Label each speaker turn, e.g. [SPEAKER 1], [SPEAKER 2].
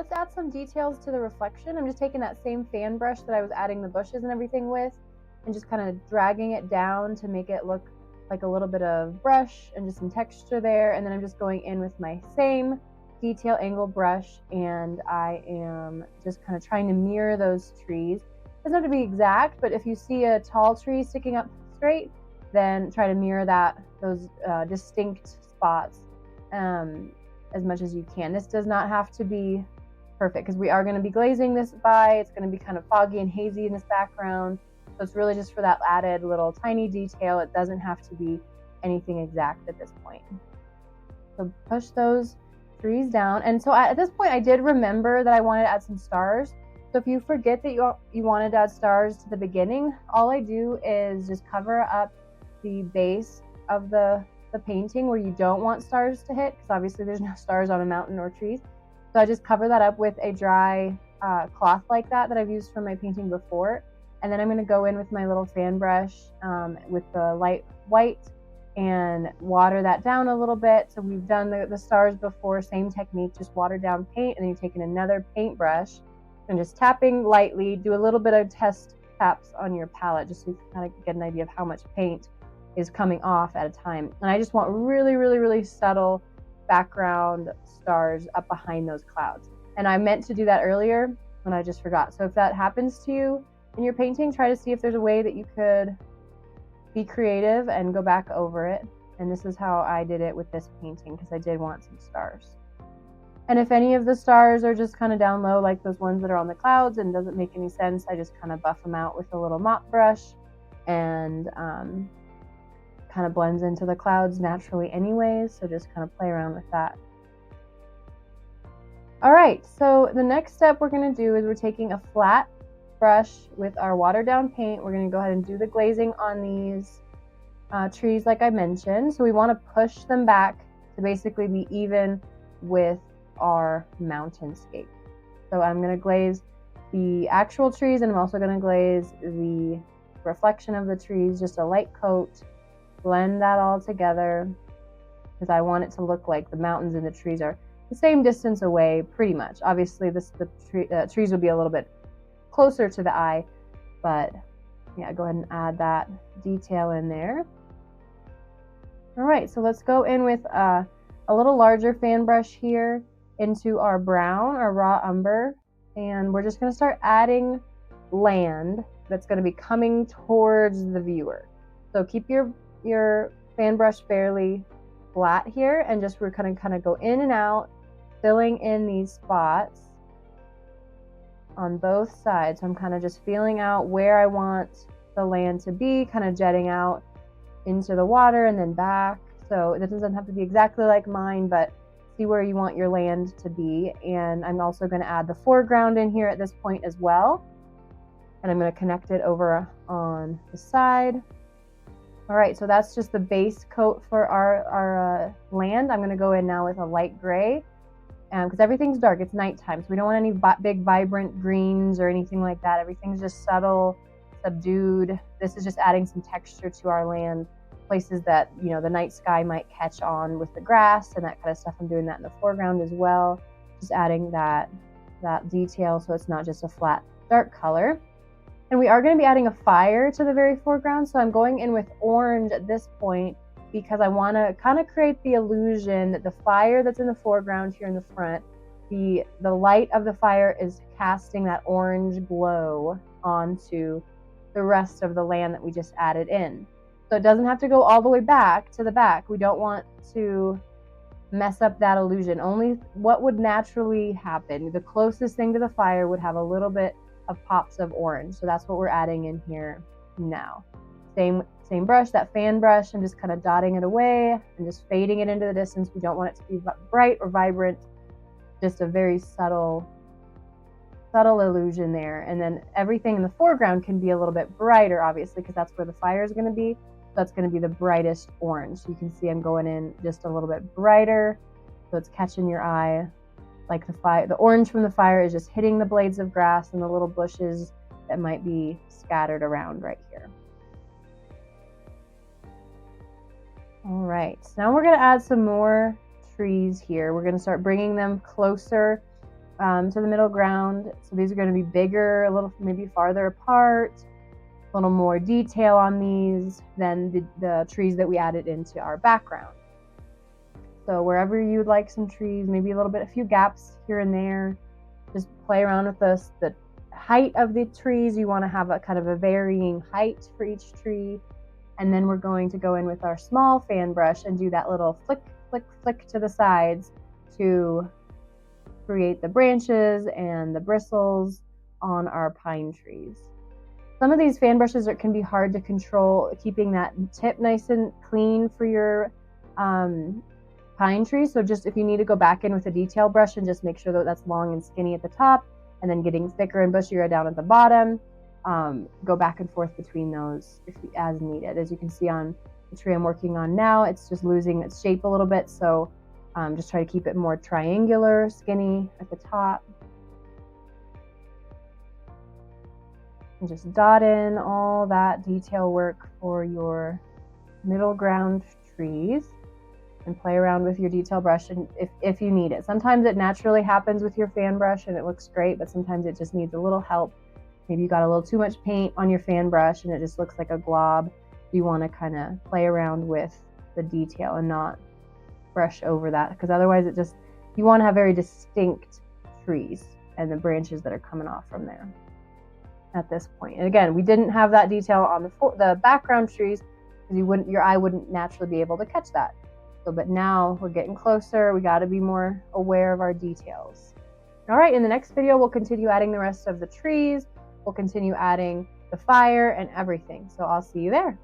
[SPEAKER 1] let's add some details to the reflection. I'm just taking that same fan brush that I was adding the bushes and everything with and just kind of dragging it down to make it look like a little bit of brush and just some texture there. And then I'm just going in with my same detail angle brush, and I am just kind of trying to mirror those trees. It doesn't have to be exact, but if you see a tall tree sticking up straight, then try to mirror those distinct spots as much as you can. This does not have to be perfect because we are going to be glazing this by. It's going to be kind of foggy and hazy in this background. So it's really just for that added little tiny detail. It doesn't have to be anything exact at this point. So push those trees down. And so at this point, I did remember that I wanted to add some stars. So if you forget that you wanted to add stars to the beginning, all I do is just cover up the base of the painting where you don't want stars to hit, because obviously there's no stars on a mountain or trees. So I just cover that up with a dry cloth like that I've used for my painting before. And then I'm going to go in with my little fan brush with the light white and water that down a little bit. So we've done the stars before, same technique, just water down paint, and then you're taking another paintbrush and just tapping lightly. Do a little bit of test taps on your palette just so you can kind of get an idea of how much paint is coming off at a time. And I just want really, really, really subtle background stars up behind those clouds. And I meant to do that earlier and I just forgot. So if that happens to you in your painting, try to see if there's a way that you could be creative and go back over it. And this is how I did it with this painting, because I did want some stars. And if any of the stars are just kind of down low, like those ones that are on the clouds and doesn't make any sense, I just kind of buff them out with a little mop brush, and kind of blends into the clouds naturally anyways. So just kind of play around with that. All right, so the next step we're going to do is we're taking a flat brush with our watered down paint. We're going to go ahead and do the glazing on these trees like I mentioned. So we want to push them back to basically be even with our mountainscape. So I'm going to glaze the actual trees, and I'm also going to glaze the reflection of the trees, just a light coat. Blend that all together because I want it to look like the mountains and the trees are the same distance away pretty much. Obviously the trees will be a little bit closer to the eye, but yeah, go ahead and add that detail in there. All right, so let's go in with a little larger fan brush here into our brown, our raw umber, and we're just going to start adding land that's going to be coming towards the viewer. So keep your fan brush fairly flat here, and just we're going to kind of go in and out, filling in these spots on both sides. So I'm kind of just feeling out where I want the land to be, kind of jetting out into the water and then back. So it doesn't have to be exactly like mine, but see where you want your land to be. And I'm also going to add the foreground in here at this point as well. And I'm going to connect it over on the side. All right, so that's just the base coat for our land. I'm going to go in now with a light gray because everything's dark. It's nighttime, so we don't want any big vibrant greens or anything like that. Everything's just subtle, subdued. This is just adding some texture to our land, places that, you know, the night sky might catch on with the grass and that kind of stuff. I'm doing that in the foreground as well, just adding that detail so it's not just a flat dark color. And we are going to be adding a fire to the very foreground, so I'm going in with orange at this point because I want to kind of create the illusion that the fire that's in the foreground here in the front, the light of the fire is casting that orange glow onto the rest of the land that we just added in. So it doesn't have to go all the way back to the back. We don't want to mess up that illusion. Only what would naturally happen. The closest thing to the fire would have a little bit of pops of orange. So that's what we're adding in here now. Same brush, that fan brush. I'm just kind of dotting it away and just fading it into the distance. We don't want it to be bright or vibrant, just a very subtle illusion there. And then everything in the foreground can be a little bit brighter, obviously, because that's where the fire is going to be. So that's going to be the brightest orange. So you can see I'm going in just a little bit brighter, so it's catching your eye. Like the orange from the fire is just hitting the blades of grass and the little bushes that might be scattered around right here. All right, so now we're going to add some more trees here. We're going to start bringing them closer to the middle ground. So these are going to be bigger, a little maybe farther apart, a little more detail on these than the trees that we added into our background. So wherever you'd like some trees, maybe a few gaps here and there, just play around with this. The height of the trees, you want to have a kind of a varying height for each tree. And then we're going to go in with our small fan brush and do that little flick, flick, flick to the sides to create the branches and the bristles on our pine trees. Some of these fan brushes can be hard to control, keeping that tip nice and clean for your pine trees. So just if you need to go back in with a detail brush and just make sure that that's long and skinny at the top and then getting thicker and bushier down at the bottom, go back and forth between those as needed. As you can see on the tree I'm working on now, it's just losing its shape a little bit. So just try to keep it more triangular, skinny at the top. And just dot in all that detail work for your middle ground trees and play around with your detail brush and if you need it. Sometimes it naturally happens with your fan brush and it looks great, but sometimes it just needs a little help. Maybe you got a little too much paint on your fan brush and it just looks like a glob. You want to kind of play around with the detail and not brush over that, because otherwise you want to have very distinct trees and the branches that are coming off from there at this point. And again, we didn't have that detail on the background trees because your eye wouldn't naturally be able to catch that. So, but now we're getting closer. We got to be more aware of our details. All right, in the next video, we'll continue adding the rest of the trees. We'll continue adding the fire and everything. So I'll see you there.